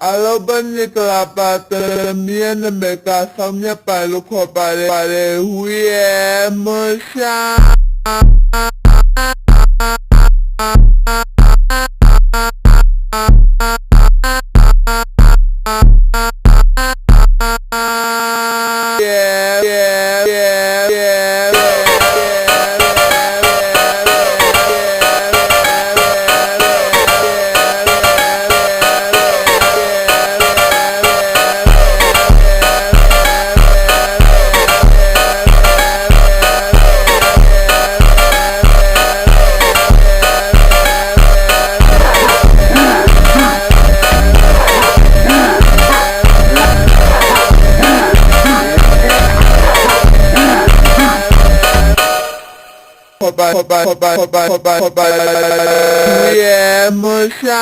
Alobaniklapata miana meka samnya palu ko pare huye musha yeah, musha